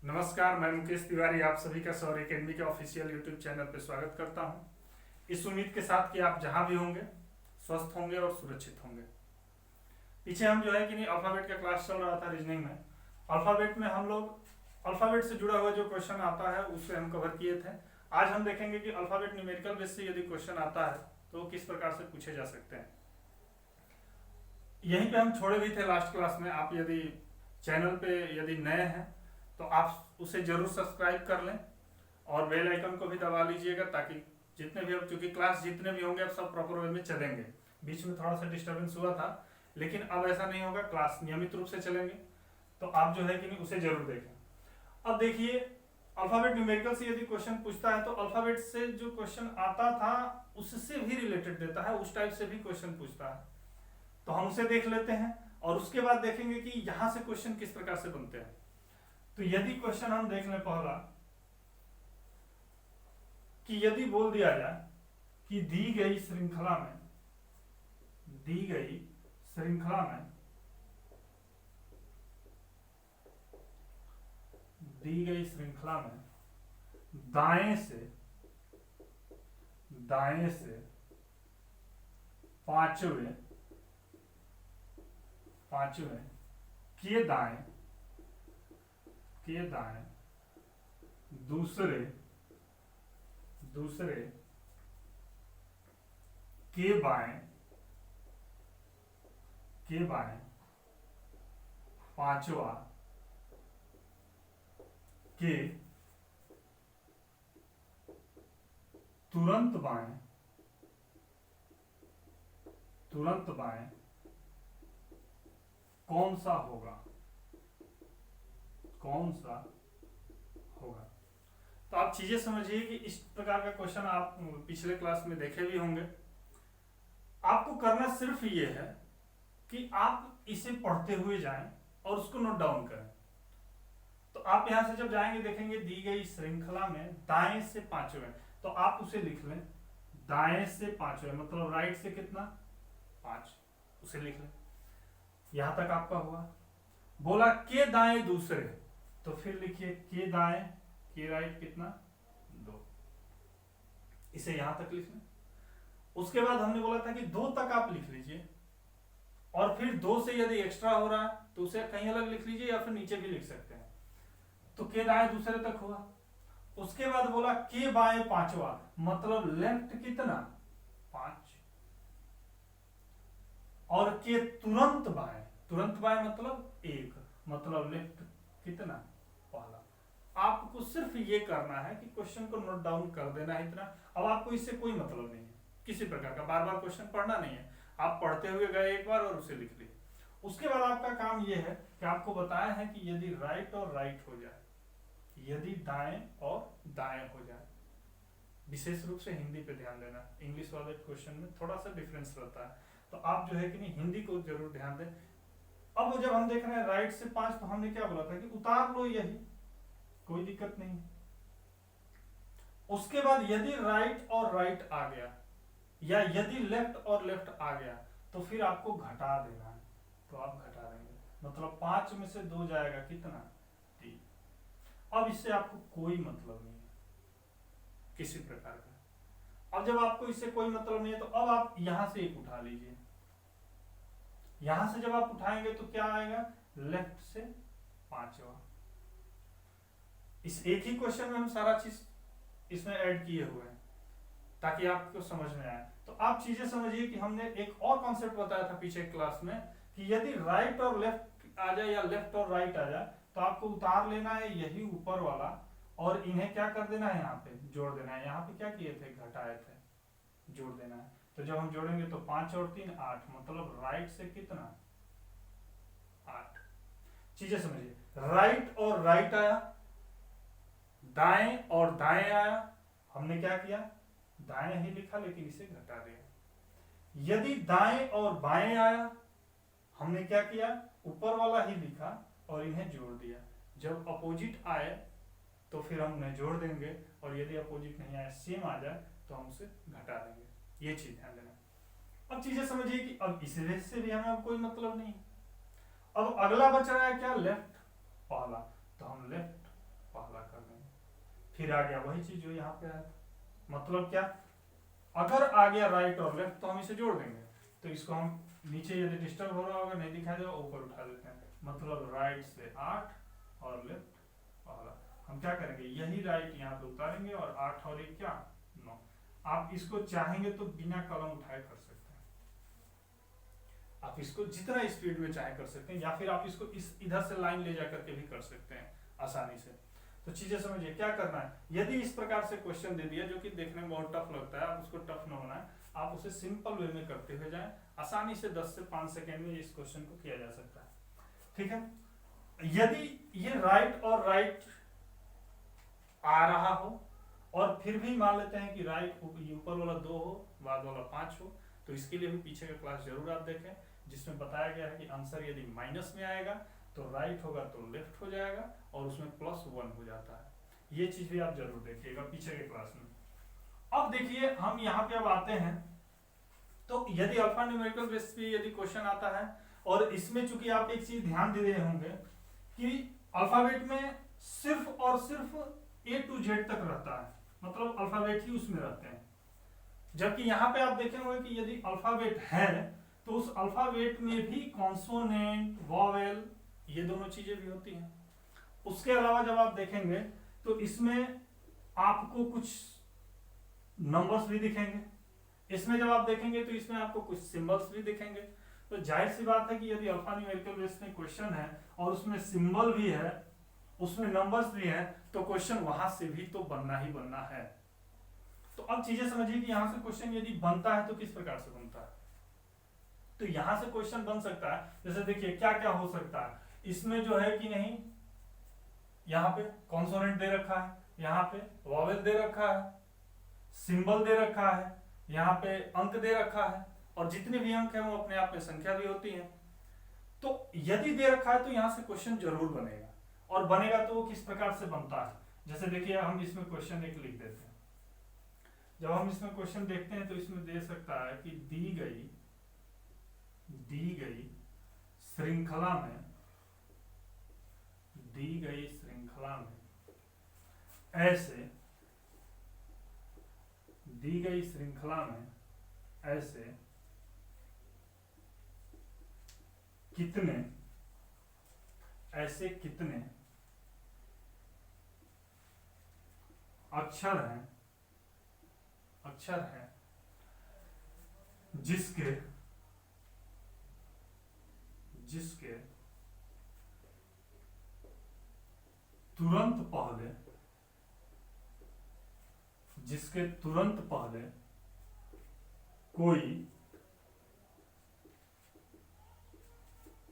नमस्कार, मैं मुकेश तिवारी आप सभी का सौर एकेडमी के ऑफिशियल यूट्यूब चैनल पर स्वागत करता हूं। इस उम्मीद के साथ कि आप जहां भी होंगे स्वस्थ होंगे और सुरक्षित होंगे। पीछे हम जो है कि नहीं अल्फाबेट का क्लास चल रहा था रीजनिंग में। अल्फाबेट में हम लोग अल्फाबेट से जुड़ा हुआ जो क्वेश्चन आता है उसे हम कवर किए थे। आज हम देखेंगे कि अल्फाबेट न्यूमेरिकल बेस से यदि क्वेश्चन आता है तो किस प्रकार से पूछे जा सकते हैं। यहीं पे हम छोड़े भी थे लास्ट क्लास में। आप यदि चैनल पे यदि नए हैं तो आप उसे जरूर सब्सक्राइब कर लें और बेल आइकन को भी दबा लीजिएगा, ताकि जितने भी अब चूंकि क्लास जितने भी होंगे अब सब प्रॉपर वे में चलेंगे। बीच में थोड़ा सा डिस्टर्बेंस हुआ था, लेकिन अब ऐसा नहीं होगा, क्लास नियमित रूप से चलेंगे। तो आप जो है कि नहीं उसे जरूर देखें। अब देखिए, अल्फाबेट न्यूमेरिकल से यदि क्वेश्चन पूछता है तो अल्फाबेट से जो क्वेश्चन आता था उससे भी रिलेटेड देता है, उस टाइप से भी क्वेश्चन पूछता है। तो हम उसे देख लेते हैं और उसके बाद देखेंगे कि यहां से क्वेश्चन किस प्रकार से बनते हैं। तो यदि क्वेश्चन हम देख लें पहला, कि यदि बोल दिया जाए कि दी गई श्रृंखला में दाएं से पांचवें के दाएं दूसरे के बाएं पांचवा के तुरंत बाएं कौन सा होगा। तो आप चीजें समझिए कि इस प्रकार का क्वेश्चन आप पिछले क्लास में देखे भी होंगे। आपको करना सिर्फ ये है कि आप इसे पढ़ते हुए जाएं और उसको नोट डाउन करें। तो आप यहां से जब जाएंगे देखेंगे दी गई श्रृंखला में दाएं से पांचवें, तो आप उसे लिख लें दाएं से पांचवें, मतलब राइट से कितना 5, उसे लिख लें। यहां तक आपका हुआ। बोला के दाएं दूसरे, तो फिर लिखिए के दाएं के राइट कितना 2, इसे यहां तक लिख लें। उसके बाद हमने बोला था कि 2 तक आप लिख लीजिए और फिर 2 से यदि एक्स्ट्रा हो रहा है तो उसे कहीं अलग लिख लीजिए या फिर नीचे भी लिख सकते हैं। तो के दाएं दूसरे तक हुआ। उसके बाद बोला के बाएं पांचवा, मतलब लेफ्ट कितना 5, और के तुरंत बाएं मतलब 1, मतलब लेफ्ट कितना पहला। आपको सिर्फ ये करना है कि क्वेश्चन को नोट डाउन कर देना है इतना। अब आपको इससे कोई मतलब नहीं है किसी प्रकार का, बार बार क्वेश्चन पढ़ना नहीं है। आप पढ़ते हुए गए एक बार और उसे लिख लिए। उसके बाद आपका काम यह है कि आपको बताया है कि यदि राइट और राइट हो जाए, यदि दाएं और दाएं हो जाए, विशेष रूप से हिंदी पे ध्यान देना, इंग्लिश वाले क्वेश्चन में थोड़ा सा डिफरेंस रहता है। तो आप जो है कि नहीं हिंदी को जरूर ध्यान दें। अब जब हम देख रहे हैं राइट से 5, तो हमने क्या बोला था कि उतार लो, यही कोई दिक्कत नहीं। उसके बाद यदि राइट और राइट आ गया या यदि लेफ्ट और लेफ्ट आ गया तो फिर आपको घटा देना है, तो आप घटा देंगे, मतलब 5 में से 2 जाएगा कितना 3। अब इससे आपको कोई मतलब नहीं है किसी प्रकार का। अब जब आपको इससे कोई मतलब नहीं है तो अब आप यहां से एक उठा लीजिए। यहां से जब आप उठाएंगे तो क्या आएगा, लेफ्ट से पांचवा। इस एक ही क्वेश्चन में हम सारा चीज इसमें ऐड किए हुए हैं ताकि आपको समझ में आए। तो आप चीजें समझिए कि हमने एक और कॉन्सेप्ट बताया था पीछे क्लास में कि यदि राइट और लेफ्ट आ जाए या लेफ्ट और राइट आ जाए तो आपको उतार लेना है यही ऊपर वाला और इन्हें क्या कर देना है, यहाँ पे जोड़ देना है। यहाँ पे क्या किए थे, घटाए थे, जोड़ देना है। तो जब हम जोड़ेंगे तो 5 और 3 8, मतलब राइट से कितना 8। चीजें समझिए, राइट और राइट आया, दाएं और दाएं आया, हमने क्या किया दाएं ही लिखा लेकिन इसे घटा दिया। यदि दाएं और बाएं आया, हमने क्या किया ऊपर वाला ही लिखा और इन्हें जोड़ दिया। जब अपोजिट आए तो फिर हम उन्हें जोड़ देंगे और यदि अपोजिट नहीं आए सेम आ जाए तो हम उसे घटा देंगे। ये चीज ध्यान देना। अब चीजें समझिए कि अब इस रेस से भी हमें कोई मतलब नहीं। अब अगला बच रहा है क्या, लेफ्ट पहला, तो हम लेफ्ट फिर आ गया वही चीज जो यहाँ पे आया था। मतलब क्या, अगर आ गया राइट और लेफ्ट तो हम इसे जोड़ देंगे, तो इसको हम नीचे यदि डिस्टर्ब हो रहा होगा नहीं दिखाई देगा ऊपर उठा देते हैं, मतलब राइट से 8 और लेफ्ट वाला हम क्या करेंगे, यही राइट यहाँ पे उतारेंगे और 8 और 1 क्या 9। आप इसको चाहेंगे तो बिना कलम उठाए कर सकते हैं, आप इसको जितना स्पीड में चाहे कर सकते हैं, या फिर आप इसको इस इधर से लाइन ले जाकर के भी कर सकते हैं आसानी से। तो चीजें समझिए क्या करना है, यदि इस प्रकार से क्वेश्चन दे दिया जो कि देखने में बहुत टफ लगता है, आप उसको टफ न बनाएं, आप उसे सिंपल वे में करते हुए जाएं, आसानी से 10 से 5 सेकेंड में इस क्वेश्चन को किया जा सकता है। ठीक है, यदि ये राइट और राइट आ रहा हो और फिर भी मान लेते हैं कि राइट ऊपर वाला 2 हो बाद वाला 5 हो, तो इसके लिए भी पीछे का क्लास जरूर आप देखें, जिसमें बताया गया है कि आंसर यदि माइनस में आएगा तो राइट होगा तो लेफ्ट हो जाएगा और उसमें +1 हो जाता है। ये चीज भी आप जरूर देखिएगा पीछे के क्लास में। अब देखिए हम यहाँ पे अब आते हैं, तो यदि अल्फा न्यूमेरिकल बेस पे यदि क्वेश्चन आता है, और इसमें चूंकि आप एक चीज ध्यान दे रहे होंगे कि अल्फाबेट में सिर्फ और सिर्फ A to Z तक रहता है, मतलब अल्फाबेट ही उसमें रहते हैं, जबकि यहाँ पे आप देखेंगे कि यदि अल्फाबेट है तो उस अल्फाबेट में भी कॉन्सोनेंट, वॉवेल, ये दोनों चीजें भी होती हैं। उसके अलावा जब आप देखेंगे तो इसमें आपको कुछ नंबर्स भी दिखेंगे, इसमें जब आप देखेंगे तो इसमें आपको कुछ सिंबल्स भी दिखेंगे। तो जाहिर सी बात है कि यदि अल्फा न्यूमेरिकल बेस में क्वेश्चन है और उसमें सिंबल भी है, उसमें नंबर्स भी हैं, तो क्वेश्चन वहां से भी तो बनना ही बनना है। तो अब चीजें समझिए कि यहां से क्वेश्चन यदि बनता है तो किस प्रकार से बनता है। तो यहां से क्वेश्चन बन सकता है, जैसे देखिए क्या क्या हो सकता है, इसमें जो है कि नहीं, यहाँ पे कॉन्सोनेंट दे रखा है, यहाँ पे वॉवेल दे रखा है, सिंबल दे रखा है, यहाँ पे अंक दे रखा है, और जितने भी अंक हैं वो अपने आप में संख्या भी होती है। तो यदि दे रखा है तो यहाँ से क्वेश्चन जरूर बनेगा, और बनेगा तो वो किस प्रकार से बनता है। जैसे देखिए हम इसमें क्वेश्चन एक लिख देते हैं, जब हम इसमें क्वेश्चन देखते हैं तो इसमें दे सकता है कि दी गई श्रृंखला में, दी गई श्रृंखला में ऐसे, दी गई श्रृंखला में ऐसे कितने, ऐसे कितने अक्षर हैं, अक्षर हैं जिसके तुरंत पहले, जिसके तुरंत पहले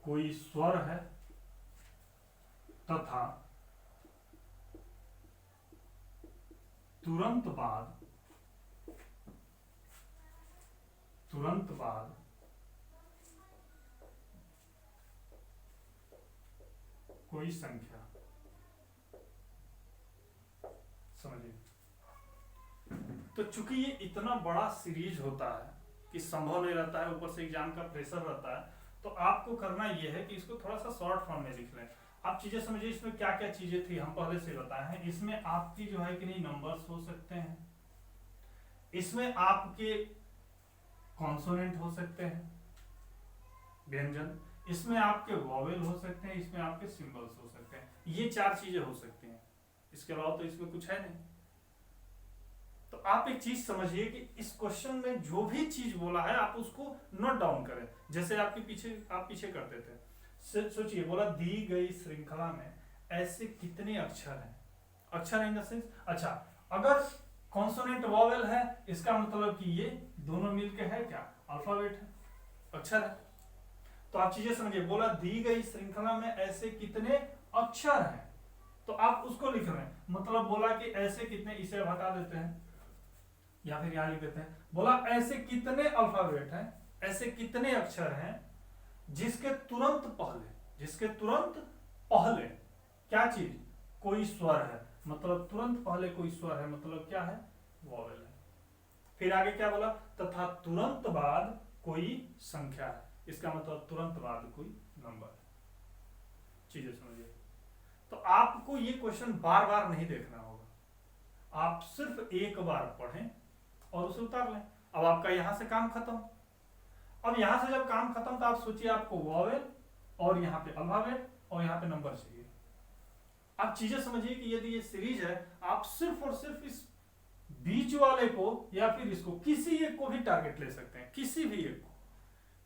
कोई स्वर है तथा तुरंत बाद कोई संख्या। समझिए, तो चूंकि ये इतना बड़ा सीरीज होता है कि संभव नहीं रहता है, ऊपर से एग्जाम का प्रेशर रहता है, तो आपको करना यह है कि इसको थोड़ा सा शॉर्ट फॉर्म में लिख लें। आप चीजें समझिए, इसमें क्या क्या चीजें थी हम पहले से बताए हैं। इसमें आपकी जो है कि नहीं नंबर्स हो सकते हैं, इसमें आपके कॉन्सोनेंट हो सकते हैं, व्यंजन, इसमें आपके वॉवेल हो सकते हैं, इसमें आपके सिंबल्स हो सकते हैं। ये 4 चीजें हो सकती हैं, इसके अलावा तो इसमें कुछ है नहीं। तो आप एक चीज समझिए कि इस क्वेश्चन में जो भी चीज बोला है आप उसको नोट डाउन करें, जैसे आपके पीछे आप पीछे करते थे। सोचिए, बोला दी गई श्रृंखला में ऐसे कितने अक्षर हैं, अक्षर इन द सेंस, अच्छा अगर कॉन्सोनेंट वॉवेल है इसका मतलब कि ये दोनों मिलके है क्या, अल्फाबेट है, अक्षर है। तो आप चीजें समझिए, बोला दी गई श्रृंखला में ऐसे कितने अक्षर हैं, तो आप उसको लिख रहे हैं, मतलब बोला कि ऐसे कितने, इसे हटा देते हैं या फिर यहां लिख देते हैं, बोला ऐसे कितने अल्फाबेट हैं, ऐसे कितने अक्षर हैं जिसके तुरंत पहले क्या चीज, कोई स्वर है, मतलब तुरंत पहले कोई स्वर है, मतलब क्या है, वॉवेल है। फिर आगे क्या बोला, तथा तुरंत बाद कोई संख्या है, इसका मतलब तुरंत बाद कोई नंबर है। चीजें समझिए, तो आपको ये क्वेश्चन बार बार नहीं देखना होगा, आप सिर्फ एक बार पढ़ें और उसे उतार लें। अब आपका यहां से काम खत्म। अब यहां से जब काम खत्म तो आप सोचिए आपको वॉवेल और यहाँ पे अल्फाबेट और यहाँ पे नंबर चाहिए। आप चीजें समझिए कि यदि ये सीरीज है, आप सिर्फ और सिर्फ इस बीच वाले को या फिर इसको किसी एक को भी टारगेट ले सकते हैं, किसी भी एक को।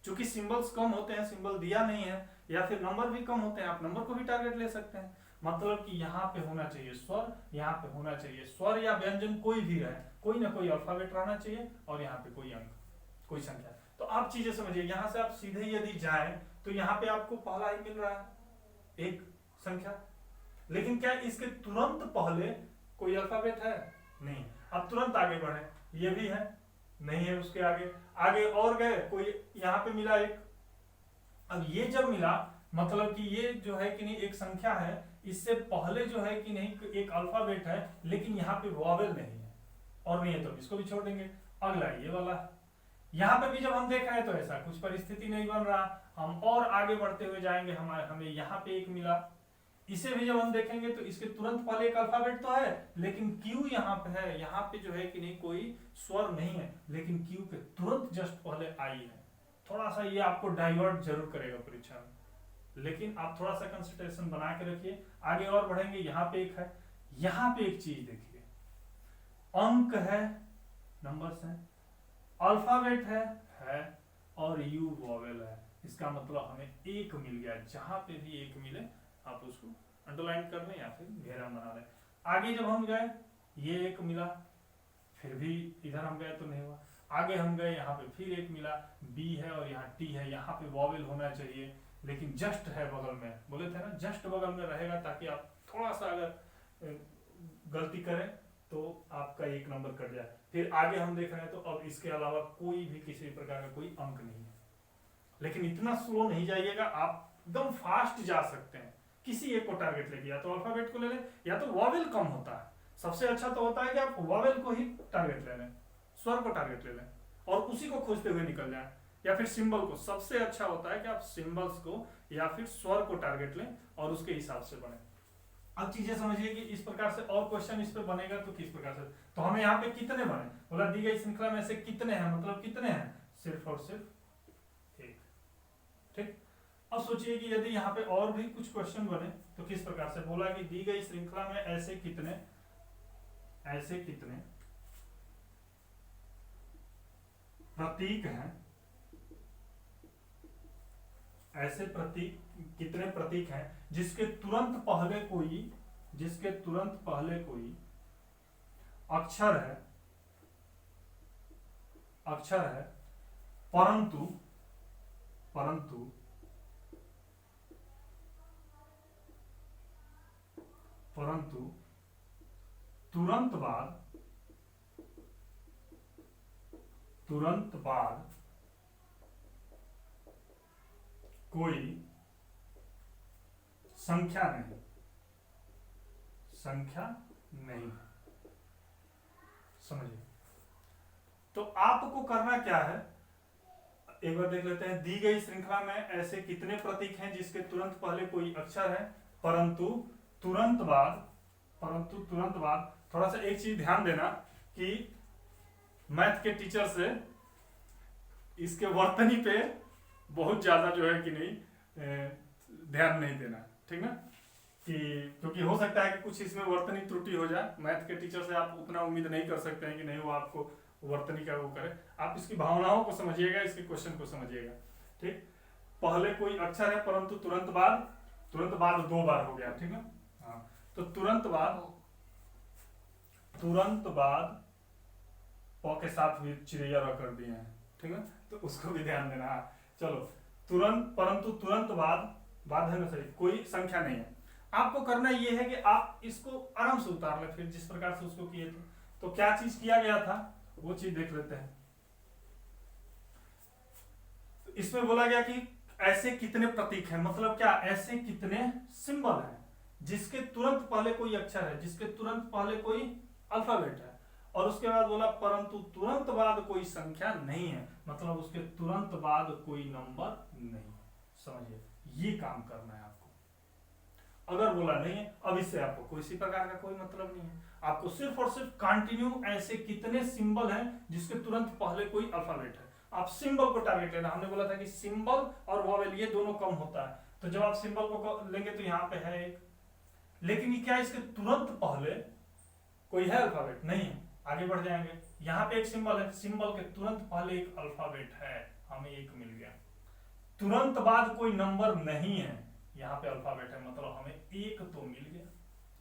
चूंकि सिंबल्स कम होते हैं, सिंबल दिया नहीं है, या फिर नंबर भी कम होते हैं, आप नंबर को भी टारगेट ले सकते हैं। मतलब कि यहाँ पे होना चाहिए स्वर, यहाँ पे होना चाहिए स्वर या व्यंजन कोई भी रहे, कोई ना कोई अल्फाबेट रहना चाहिए और यहाँ पे कोई अंक, कोई संख्या। तो आप चीजें समझिए, यहाँ से आप सीधे यदि जाएं तो यहाँ पे आपको पहला ही मिल रहा है एक संख्या, लेकिन क्या इसके तुरंत पहले कोई अल्फाबेट है? नहीं। अब तुरंत आगे बढ़े, ये भी है नहीं है, उसके आगे आगे और गए, कोई यहाँ पे मिला एक। अब ये जब मिला मतलब कि ये जो है कि नहीं एक संख्या है, इससे पहले जो है कि नहीं एक अल्फाबेट है, लेकिन यहाँ पे वॉवेल नहीं है और नहीं है तो इसको भी छोड़ देंगे। अगला ये वाला, यहाँ पे भी जब हम देख रहे हैं तो ऐसा कुछ परिस्थिति नहीं बन रहा, हम और आगे बढ़ते हुए जाएंगे, हमें यहाँ पे एक मिला। इसे भी जब हम देखेंगे तो इसके तुरंत पहले एक अल्फाबेट तो है, लेकिन क्यू यहाँ पे है, यहाँ पे जो है कि नहीं कोई स्वर नहीं है, लेकिन क्यू के तुरंत जस्ट पहले आई है। थोड़ा सा ये आपको डाइवर्ट जरूर करेगा परीक्षा में, लेकिन आप थोड़ा सा कंसंट्रेशन बना के रखिए। आगे और बढ़ेंगे, यहाँ पे एक है, यहाँ पे एक चीज देखिए, अंक है, नंबर्स है, अल्फाबेट है और यू वॉवेल है। इसका मतलब हमें एक मिल गया। जहां पे भी एक मिले आप उसको अंडरलाइन कर लें या फिर घेरा बना लें। आगे जब हम गए ये एक मिला, फिर भी इधर हम गए तो नहीं हुआ। आगे हम गए, यहाँ पे फिर एक मिला, बी है और यहाँ टी है, यहाँ पे वॉवेल होना चाहिए, लेकिन जस्ट है बगल में, बोले थे ना जस्ट बगल में रहेगा ताकि आप थोड़ा सा अगर गलती करें तो आपका एक नंबर कट जाए। फिर आगे हम देख रहे हैं तो अब इसके अलावा कोई भी किसी प्रकार का कोई अंक नहीं है। लेकिन इतना स्लो नहीं जाइएगा, आप एकदम फास्ट जा सकते हैं। किसी एक को टारगेट लेके, या तो अल्फाबेट को ले लें या तो वॉवेल कम होता है। सबसे अच्छा तो होता है कि आप वॉवेल को ही टारगेट ले लें, स्वर को टारगेट ले लें और उसी को खोजते हुए निकल जाए, या फिर सिंबल को। सबसे अच्छा होता है कि आप सिंबल्स को या फिर स्वर को टारगेट लें और उसके हिसाब से बने। अब चीजें समझिए कि इस प्रकार से और क्वेश्चन इस पे बनेगा तो किस प्रकार से। तो हमें यहाँ पे कितने बने, बोला दी गई श्रृंखला में से कितने हैं, मतलब कितने हैं, सिर्फ और सिर्फ एक। ठीक। अब सोचिए कि यदि यहाँ पे और भी कुछ क्वेश्चन बने तो किस प्रकार से। बोला कि दी गई श्रृंखला में ऐसे कितने प्रतीक हैं, ऐसे प्रतीक कितने प्रतीक हैं जिसके तुरंत पहले कोई अक्षर है, परंतु तुरंत बाद कोई संख्या नहीं। समझिए। तो आपको करना क्या है, एक बार देख लेते हैं। दी गई श्रृंखला में ऐसे कितने प्रतीक हैं जिसके तुरंत पहले कोई अक्षर है, परंतु तुरंत बाद थोड़ा सा एक चीज ध्यान देना कि मैथ के टीचर से इसके वर्तनी पे बहुत ज्यादा जो है कि नहीं ध्यान नहीं देना, ठीक ना, कि क्योंकि हो सकता है कि कुछ इसमें वर्तनी त्रुटि हो जाए। मैथ के टीचर से आप उतना उम्मीद नहीं कर सकते हैं कि नहीं वो आपको वर्तनी का वो करे। आप इसकी भावनाओं को समझिएगा, इसके क्वेश्चन को समझिएगा। ठीक। पहले कोई अक्षर है परंतु तुरंत बाद 2 बार हो गया, ठीक ना। हाँ, तो तुरंत बाद प के साथ भी चिड़ैया कर दिए हैं, ठीक है, तो उसको भी ध्यान देना। चलो, परंतु तुरंत बाद है ना, सही, कोई संख्या नहीं है। आपको करना ये है कि आप इसको आराम से उतार ले, फिर जिस प्रकार से उसको किए थे। तो क्या चीज किया गया था वो चीज देख लेते हैं। तो इसमें बोला गया कि ऐसे कितने प्रतीक हैं, मतलब क्या, ऐसे कितने सिंबल हैं जिसके तुरंत पहले कोई अक्षर है, जिसके तुरंत पहले कोई अल्फाबेट है, और उसके बाद बोला परंतु तुरंत बाद कोई संख्या नहीं है, मतलब उसके तुरंत बाद कोई नंबर नहीं। समझिए, ये काम करना है आपको। अगर बोला नहीं है, अब इससे आपको कोई सी प्रकार का कोई मतलब नहीं है। आपको सिर्फ और सिर्फ कंटिन्यू ऐसे कितने सिंबल हैं जिसके तुरंत पहले कोई अल्फाबेट है, आप सिंबल को टारगेट लेना। हमने बोला था कि सिंबल और वॉवेल ये दोनों कम होता है, तो जब आप सिंबल को लेंगे तो यहाँ पे है एक, लेकिन क्या इसके तुरंत पहले कोई है अल्फाबेट? नहीं है। आगे बढ़ जाएंगे, यहाँ पे एक सिंबल है, सिंबल के तुरंत पहले एक अल्फाबेट है, हमें एक मिल गया। तुरंत बाद कोई नंबर नहीं है, यहाँ पे अल्फाबेट है, मतलब हमें एक तो मिल गया,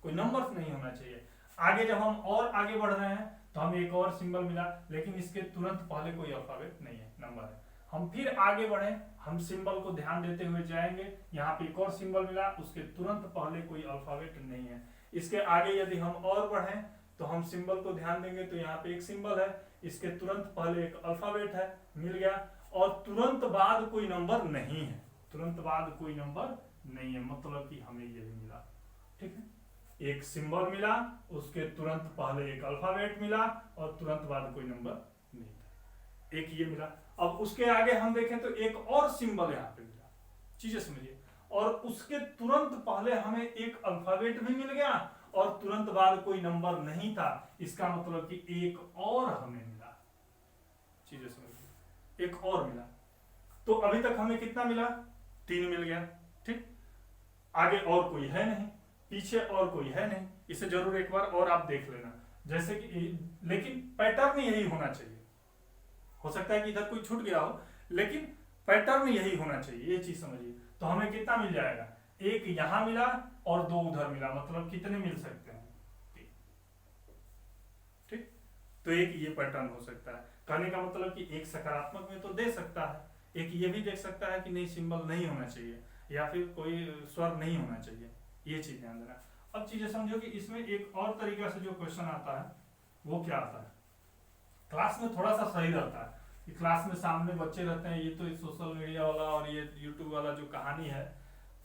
कोई नंबर नहीं होना चाहिए। आगे जब हम और आगे बढ़ रहे हैं तो हमें एक और सिंबल मिला, लेकिन इसके तुरंत पहले कोई अल्फाबेट नहीं है, नंबर है। हम फिर आगे बढ़े, हम सिंबल को ध्यान देते हुए जाएंगे, यहाँ पे एक और सिंबल मिला, उसके तुरंत पहले कोई अल्फाबेट नहीं है। इसके आगे यदि हम और बढ़े तो हम सिंबल को ध्यान देंगे तो यहाँ पे एक सिंबल है, इसके तुरंत पहले एक अल्फाबेट है, मिल गया। और तुरंत बाद कोई नंबर नहीं है, तुरंत बाद कोई नंबर नहीं है, मतलब कि हमें ये भी मिला। ठीक है, एक सिंबल मिला, उसके तुरंत पहले एक अल्फाबेट मिला और तुरंत बाद कोई नंबर नहीं था, एक ये मिला। अब उसके आगे हम देखें तो एक और सिंबल यहाँ पे मिला, चीजें समझिए, और उसके तुरंत पहले हमें एक अल्फाबेट भी मिल गया और तुरंत बाद कोई नंबर नहीं था, इसका मतलब कि एक और हमें मिला, चीजें समझिए, एक और मिला। तो अभी तक हमें कितना मिला? 3 मिल गया। ठीक, आगे और कोई है नहीं, पीछे और कोई है नहीं, इसे जरूर एक बार और आप देख लेना, जैसे कि, लेकिन पैटर्न यही होना चाहिए। हो सकता है कि इधर कोई छूट गया हो, लेकिन पैटर्न यही होना चाहिए, ये चीज समझिए। तो हमें कितना मिल जाएगा? एक यहां मिला और 2 उधर मिला, मतलब कितने मिल सकते हैं? ठीक, तो एक ये पैटर्न हो सकता है। कहने का मतलब कि एक सकारात्मक में तो दे सकता है, एक ये भी देख सकता है कि नहीं सिंबल नहीं होना चाहिए या फिर कोई स्वर नहीं होना चाहिए, ये चीज ध्यान देना। अब चीजें समझो कि इसमें एक और तरीका से जो क्वेश्चन आता है वो क्या आता है, क्लास में थोड़ा सा सही रहता है कि क्लास में सामने बच्चे रहते हैं, ये तो सोशल मीडिया वाला और ये यूट्यूब वाला जो कहानी है,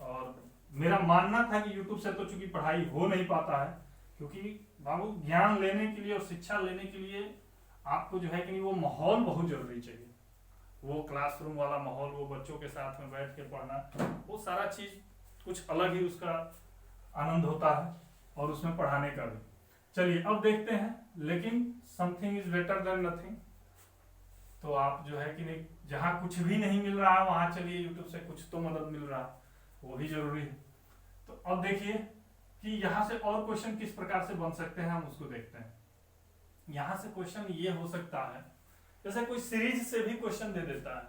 और मेरा मानना था कि यूट्यूब से तो चूंकि पढ़ाई हो नहीं पाता है, क्योंकि बाबू ज्ञान लेने के लिए और शिक्षा लेने के लिए आपको जो है कि वो माहौल बहुत जरूरी चाहिए, वो क्लासरूम वाला माहौल, वो बच्चों के साथ में बैठ के पढ़ना, वो सारा चीज कुछ अलग ही उसका आनंद होता है और उसमें पढ़ाने का भी। चलिए अब देखते हैं, लेकिन something is better than nothing, तो आप जो है कि नहीं, जहां कुछ भी नहीं मिल रहा है वहां चलिए यूट्यूब से कुछ तो मदद मिल रहा है, वो भी जरूरी है। तो अब देखिए कि यहाँ से और क्वेश्चन किस प्रकार से बन सकते हैं, हम उसको देखते हैं। यहाँ से क्वेश्चन ये हो सकता है, जैसे कोई सीरीज से भी क्वेश्चन दे देता है,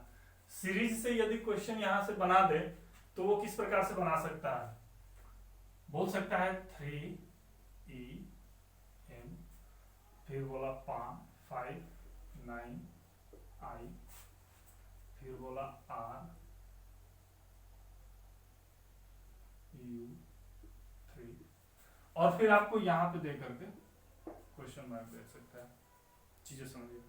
सीरीज से यदि क्वेश्चन यहाँ से बना दे तो वो किस प्रकार से बना सकता है? बोल सकता है 3EM, फिर बोला 5 9I, फिर बोला RU3, और फिर आपको यहाँ पे दे करके क्वेश्चन मार्क दे सकता है। चीजें समझिए,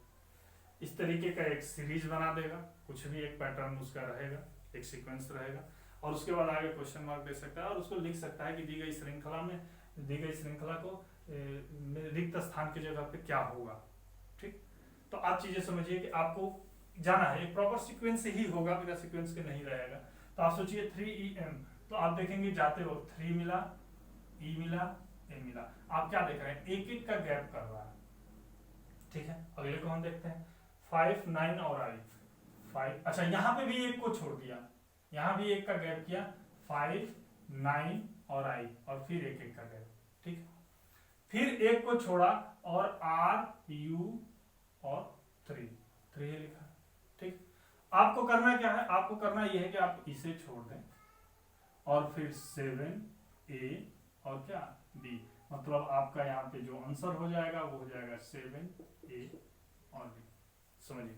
इस तरीके का एक सीरीज बना देगा, कुछ भी एक पैटर्न उसका रहेगा, एक सीक्वेंस रहेगा, और उसके बाद आगे क्वेश्चन मार्क दे सकता है और उसको लिख सकता है कि दी गई श्रृंखला में, दी गई श्रृंखला को रिक्त स्थान की जगह पे क्या होगा। ठीक, तो आप चीजें समझिए कि आपको जाना है, एक प्रॉपर सीक्वेंस ही होगा, बिना सीक्वेंस के नहीं रहेगा। तो आप सोचिए 3EM, तो आप देखेंगे जाते वक्त 3 मिला, E मिला, M मिला, आप क्या देख रहे हैं? एक एक का गैप कर रहा है। ठीक है, अगले को हम देखते हैं 5 9 और I 5, अच्छा यहाँ पे भी एक को छोड़ दिया, यहाँ भी एक का गैप किया, 5 9 और I, और फिर एक एक का गैप। ठीक, फिर एक को छोड़ा और RU और 3 लिखा। ठीक, आपको करना क्या है? आपको करना यह है कि आप इसे छोड़ दें और फिर 7A और क्या B, मतलब आपका यहाँ पे जो आंसर हो जाएगा वो हो जाएगा 7A और B। समझिए,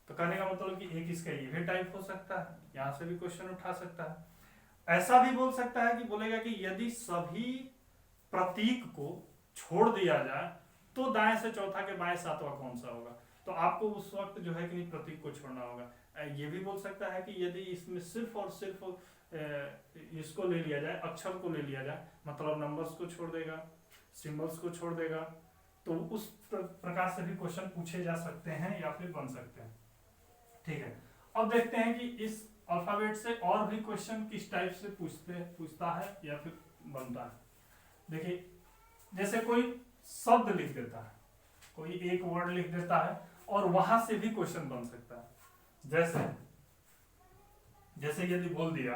तो कहने का मतलब कि एक इसका ये भी टाइप हो सकता है, यहाँ से भी क्वेश्चन उठा सकता है। ऐसा भी बोल सकता है कि बोलेगा कि यदि सभी प्रतीक को छोड़ दिया जाए तो दाएं से चौथा के बाएं सातवां कौन सा होगा, तो आपको उस वक्त जो है कि नहीं प्रतीक को छोड़ना होगा। ये भी बोल सकता है कि यदि इसमें सिर्फ और सिर्फ इसको ले लिया जाए, अक्षर को ले लिया जाए, मतलब नंबर्स को छोड़ देगा, सिंबल्स को छोड़ देगा, तो उस प्रकार से भी क्वेश्चन पूछे जा सकते हैं या फिर बन सकते हैं। ठीक है, अब देखते हैं कि इस अल्फाबेट से और भी क्वेश्चन किस टाइप से पूछता है या फिर बनता है। देखिए जैसे कोई शब्द लिख देता है, कोई एक वर्ड लिख देता है और वहां से भी क्वेश्चन बन सकता है। जैसे जैसे यदि बोल दिया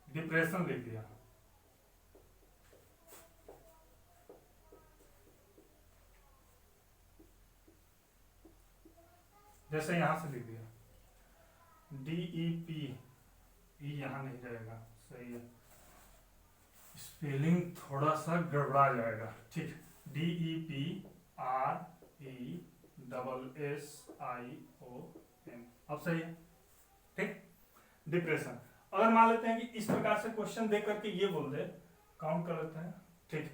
डिप्रेशन लिख दिया, जैसे यहां से लिख दिया DEP, ई यहां नहीं जाएगा, सही है, स्पेलिंग थोड़ा सा गड़बड़ा जाएगा, ठीक। DEPRESSION, अब सही है, ठीक। डिप्रेशन, अगर मान लेते हैं कि इस प्रकार से क्वेश्चन दे करके ये बोल दे, काउंट कर लेते हैं, ठीक।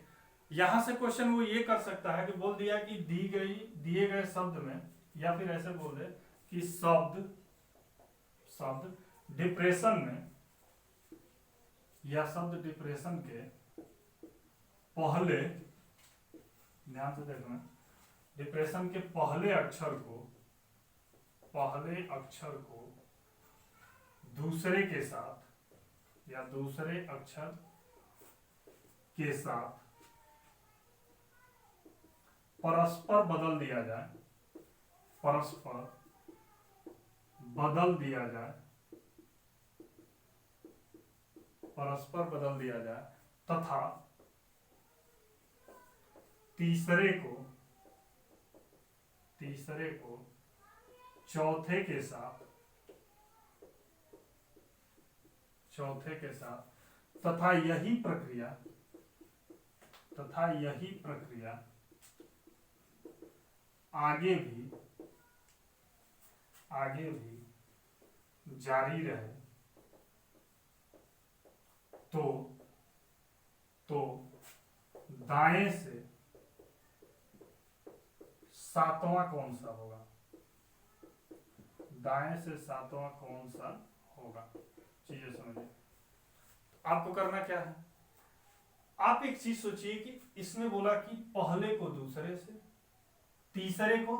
यहां से क्वेश्चन वो ये कर सकता है कि बोल दिया कि दिए गए शब्द में, या फिर ऐसे बोल दे कि शब्द डिप्रेशन में, या शब्द डिप्रेशन के पहले, ध्यान से देखना, डिप्रेशन के पहले अक्षर को दूसरे के साथ या दूसरे अक्षर के साथ परस्पर बदल दिया जाए, तथा तीसरे को चौथे के साथ तथा यही प्रक्रिया आगे भी जारी रहे तो दाएं से सातवां कौन सा होगा, चीजें समझिए। आपको करना क्या है, आप एक चीज सोचिए कि इसने बोला कि पहले को दूसरे से, तीसरे को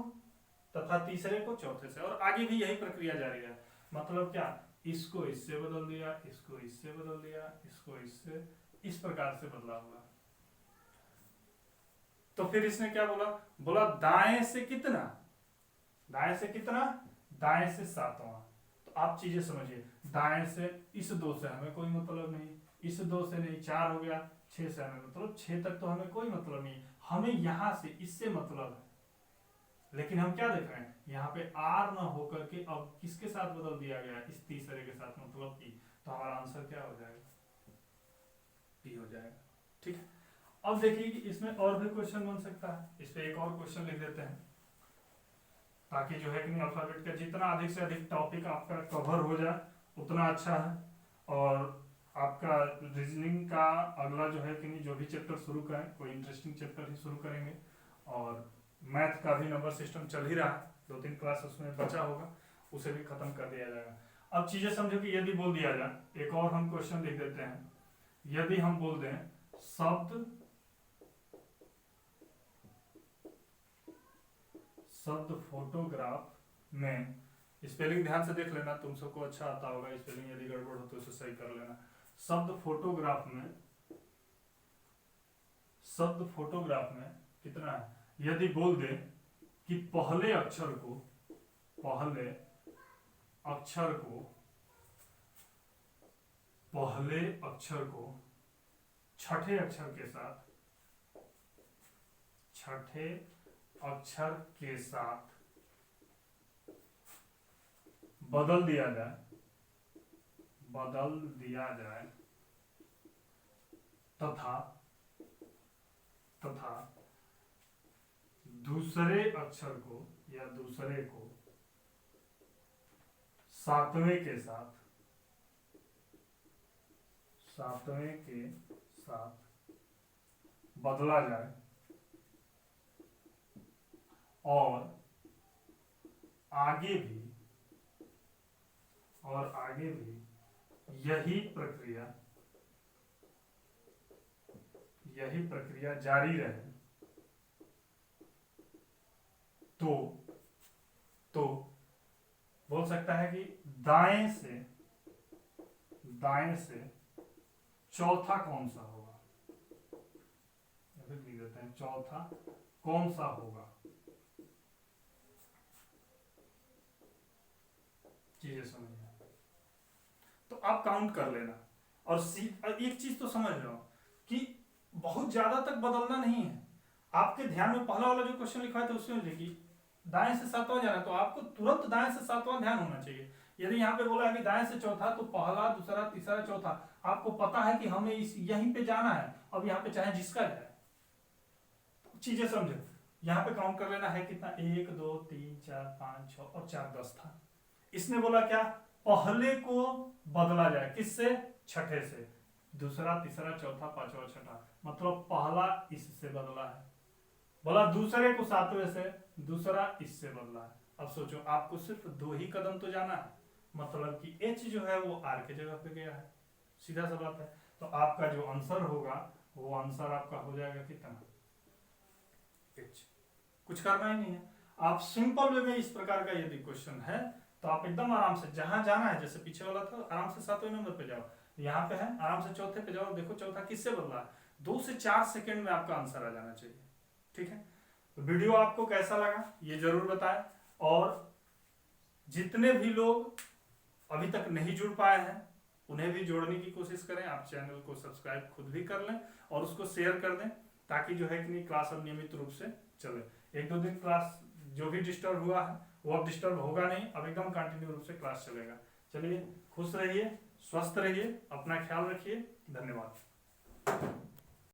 तथा तीसरे को चौथे से, और आगे भी यही प्रक्रिया जारी है। मतलब क्या, इसको इससे बदल दिया, इसको इससे बदल दिया, इसको इससे, इस प्रकार से बदला हुआ। तो फिर इसने क्या बोला दाएं से कितना, दाएं से सातवां। तो आप चीजें समझिए, दाएं से इस दो से हमें कोई मतलब नहीं, इस दो से नहीं, 4 हो गया, 6 से हमें मतलब 6 तक तो हमें कोई मतलब नहीं, हमें यहां से इससे मतलब है। लेकिन हम क्या देख रहे हैं, यहाँ पे R ना होकर के अब किसके साथ बदल दिया गया, इस तीसरे के साथ, मतलब P। तो हमारा आंसर क्या हो जाएगा, P हो जाएगा, ठीक। अब देखिए कि इसमें और भी क्वेश्चन बन सकता है, इस पे एक और क्वेश्चन लिख देते हैं, ताकि जो है कि नहीं अल्फाबेट का जितना अधिक से अधिक टॉपिक आपका कवर हो जाए उतना अच्छा है। और आपका रीजनिंग का अगला जो है कि नहीं, जो भी चैप्टर शुरू करें, कोई इंटरेस्टिंग चैप्टर ही शुरू करेंगे। और मैथ का भी नंबर सिस्टम चल ही रहा है, 2-3 क्लास उसमें बचा होगा, उसे भी खत्म कर दिया जाएगा। अब चीजें समझो कि यदि बोल दिया जाए, एक और हम क्वेश्चन लिख देते हैं, यदि हम बोल दें शब्द फोटोग्राफ में, स्पेलिंग ध्यान से देख लेना, तुम सबको अच्छा आता होगा, स्पेलिंग यदि गड़बड़ हो तो उसे सही कर लेना। शब्द फोटोग्राफ में कितना है, यदि बोल दे कि पहले अक्षर को छठे अक्षर के साथ बदल दिया जाए तथा दूसरे अक्षर को या दूसरे को सातवें के साथ बदला जाए, और आगे भी यही प्रक्रिया जारी रहे तो बोल सकता है कि दाएं से चौथा कौन सा होगा, लिख देते हैं चौथा कौन सा होगा। चीजें समझिए, तो आप काउंट कर लेना। और एक चीज तो समझ लो कि बहुत ज्यादा तक बदलना नहीं है। आपके ध्यान में पहला वाला जो क्वेश्चन लिखा है तो उसमें देखिए दाएं से सातवां जाना, तो आपको तुरंत दाएं से सातवां ध्यान होना चाहिए। यदि यहाँ पे बोला है कि दाएं से चौथा, तो पहला दूसरा तीसरा चौथा आपको पता है कि हमें इस यहीं पे जाना है। अब यहाँ पे चाहे जिसका जाए, तो चीजें समझो। यहाँ पे काउंट कर लेना है कितना, 1 2 3 4 5 6 और 4 10 था। इसने बोला क्या, पहले को बदला जाए, किससे, छठे से, दूसरा तीसरा चौथा पांचवा छठा, मतलब पहला इससे बदला है। बोला दूसरे को सातवें से, दूसरा इससे बदला है। अब सोचो आपको सिर्फ 2 ही कदम तो जाना है, मतलब कि एच जो है वो आर के जगह पे गया है, सीधा सा बात है। तो आपका जो आंसर होगा वो आंसर आपका हो जाएगा कितना, एच। कुछ करना ही नहीं है। आप सिंपल वे में इस प्रकार का यदि क्वेश्चन है तो आप एकदम आराम से जहां जाना है, जैसे पीछे वाला था, आराम से 7वें नंबर पे जाओ, यहाँ पे है आराम से चौथे पे जाओ, देखो चौथा किससे बदला है, 2 से 4 सेकंड में आपका आंसर आ जाना चाहिए। ठीक है, तो वीडियो आपको कैसा लगा ये जरूर बताएं। और जितने भी लोग अभी तक नहीं जुड़ पाए हैं उन्हें भी जोड़ने की कोशिश करें। आप चैनल को सब्सक्राइब खुद भी कर लें और उसको शेयर कर दें, ताकि जो है कि क्लास अब नियमित रूप से चले। 1-2 दिन क्लास जो भी डिस्टर्ब हुआ है वो अब डिस्टर्ब होगा नहीं, अब एकदम कंटिन्यू रूप से क्लास चलेगा। चलिए, खुश रहिए, स्वस्थ रहिए, अपना ख्याल रखिए, धन्यवाद।